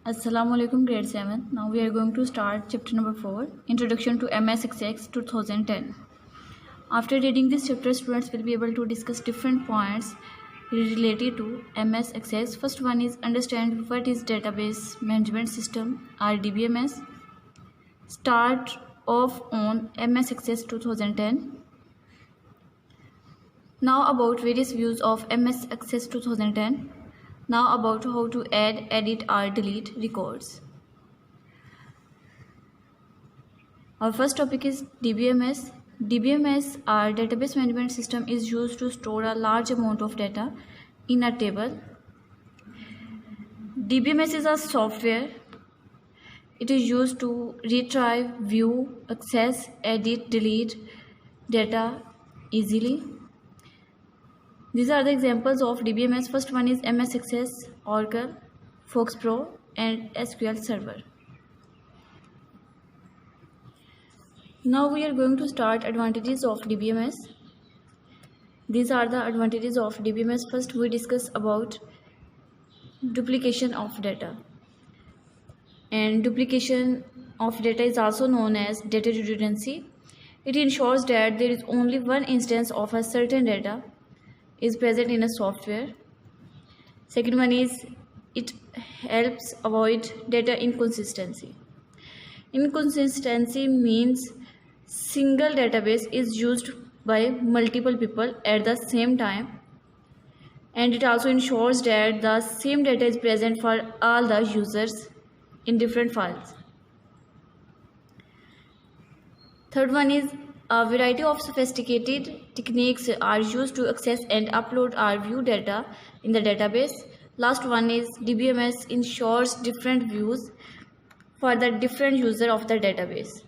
Assalamu alaikum, grade 7. Now we are going to start chapter number 4, Introduction to MS Access 2010. After reading this chapter, students will be able to discuss different points related to MS Access. First one is understand what is Database Management System or DBMS. Start off on MS Access 2010. Now about various views of MS Access 2010. Now about how to add, edit or delete records. Our first topic is DBMS. DBMS or Database Management System is used to store a large amount of data in a table. DBMS is a software. It is used to retrieve, view, access, edit, delete data easily. These are the examples of DBMS. First one is MS Access, Oracle, FoxPro and SQL Server. Now we are going to start advantages of DBMS. These are the advantages of DBMS. First we discuss about duplication of data. And duplication of data is also known as data redundancy. It ensures that there is only one instance of a certain data is present in a software. Second one is it helps avoid data inconsistency. Inconsistency means single database is used by multiple people at the same time, and it also ensures that the same data is present for all the users in different files. Third one is a variety of sophisticated techniques are used to access and upload or view data in the database. Last one is DBMS ensures different views for the different user of the database.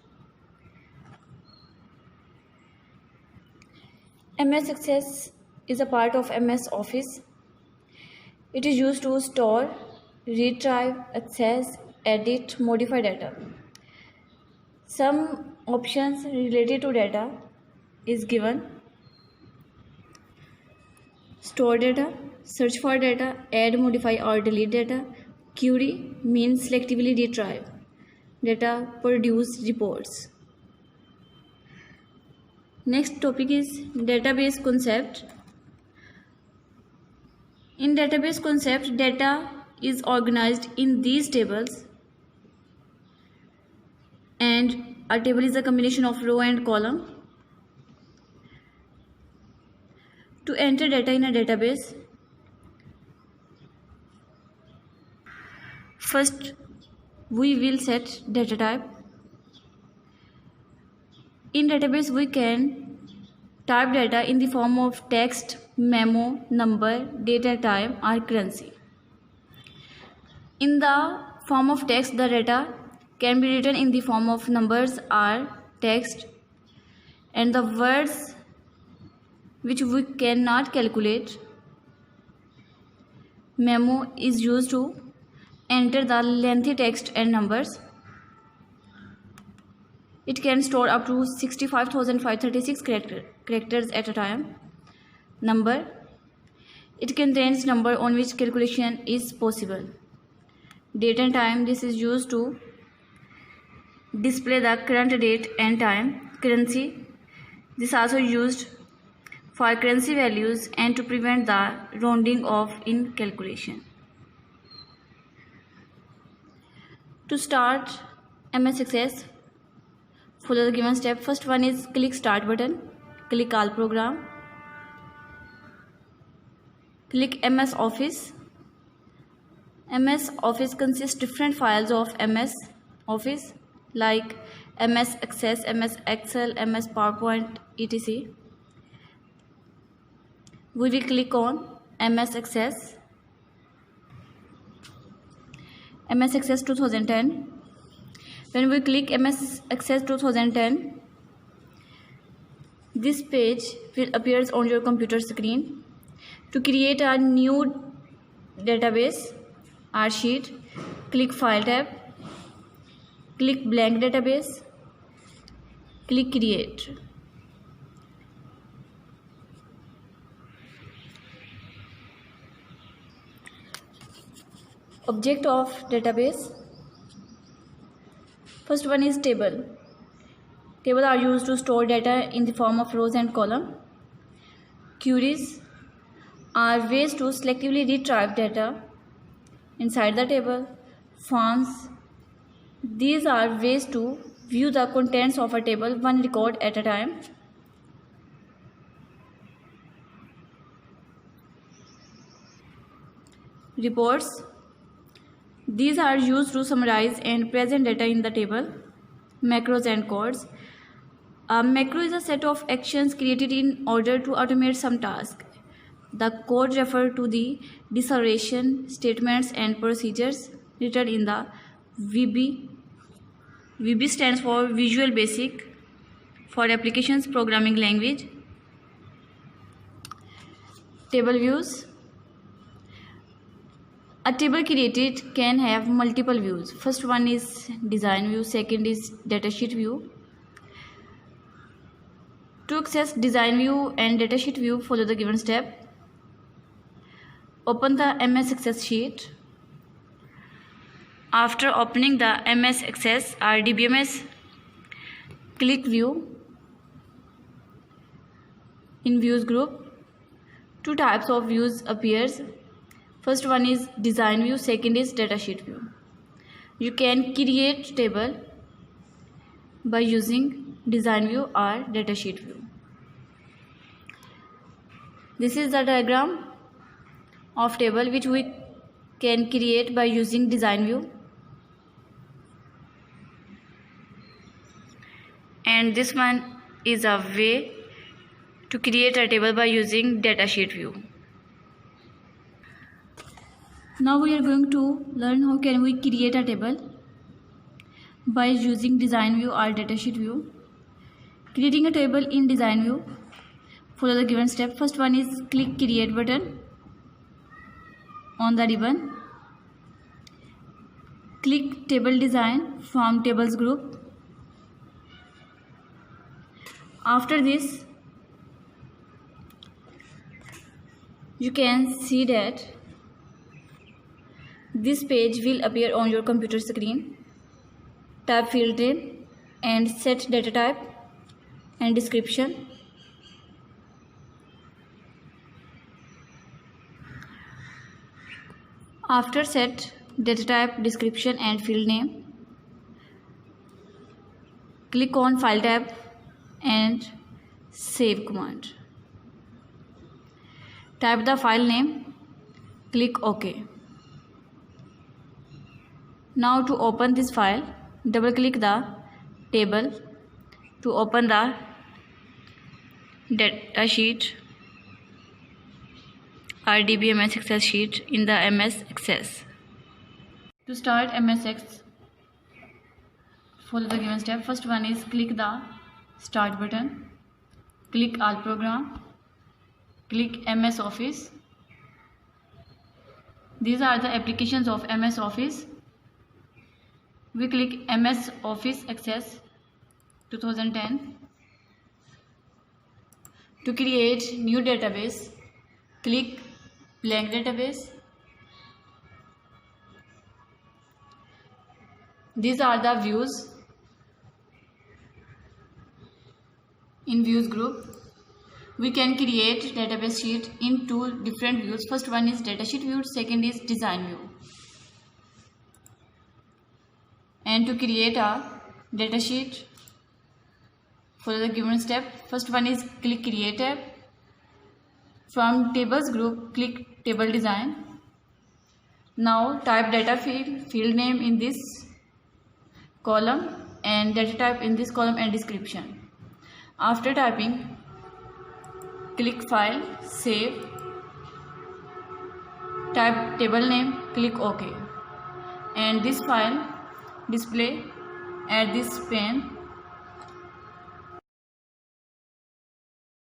MS Access is a part of MS Office. It is used to store, retrieve, access, edit, modify data. Some options related to data is given: store data, search for data, add, modify or delete data. Query means selectively retrieve data, produce reports. Next topic is database concept. In database concept, data is organized in these tables, and a table is a combination of row and column. To enter data in a database, first we will set data type. In database we can type data in the form of text, memo, number, data type or currency. In the form of text, the data can be written in the form of numbers or text, and the words which we cannot calculate, memo is used to enter the lengthy text and numbers. It can store up to 65,536 characters at a time. Number, it contains number on which calculation is possible. Date and time, this is used to display the current date and time. Currency, this also used for currency values and to prevent the rounding off in calculation. To start MS Access, follow the given step. First one is click start button, click all program, click MS Office. MS Office consists different files of MS Office like MS Access, MS Excel, MS PowerPoint, etc. We will click on MS Access. MS Access 2010. When we click MS Access 2010, this page will appear on your computer screen. To create a new database or sheet, click File tab, click Blank Database, click Create. Object of database. First one is table. Tables are used to store data in the form of rows and columns. Queries are ways to selectively retrieve data inside the table. Forms. These are ways to view the contents of a table one record at a time. Reports. These are used to summarize and present data in the table. Macros and codes. A macro is a set of actions created in order to automate some task. The code refers to the declaration, statements and procedures written in the VB. VB stands for Visual Basic for Applications Programming Language. Table views. A table created can have multiple views. First one is design view, second is datasheet view. To access design view and datasheet view, follow the given step. Open the MS Access sheet. After opening the MS Access or DBMS, click View. In Views group, two types of views appears. First one is design view, second is datasheet view. You can create table by using design view or datasheet view. This is the diagram of table which we can create by using design view. And this one is a way to create a table by using datasheet view. Now we are going to learn how can we create a table by using design view or datasheet view. Creating a table in design view, follow the given step. First one is click create button on the ribbon. Click table design from tables group. After this, you can see that this page will appear on your computer screen. Type field name and set data type and description. After set data type, description and field name, click on File tab and Save command. Type the file name, click OK. Now to open this file, double click the table to open the datasheet or DBMS Excel sheet in the MS Access. To start MS Access, follow the given step. First one is click the Start button, click All Program, click MS Office. These are the applications of MS Office. We click MS Office Access 2010. To create new database, click blank database. These are the views. In views group, we can create database sheet in two different views. First one is datasheet view, second is design view. And to create a datasheet, follow the given step. First one is click create tab. From tables group, click table design. Now type data field name in this column and data type in this column and description. After typing, click file, save, type table name, click OK. And this file display at this pane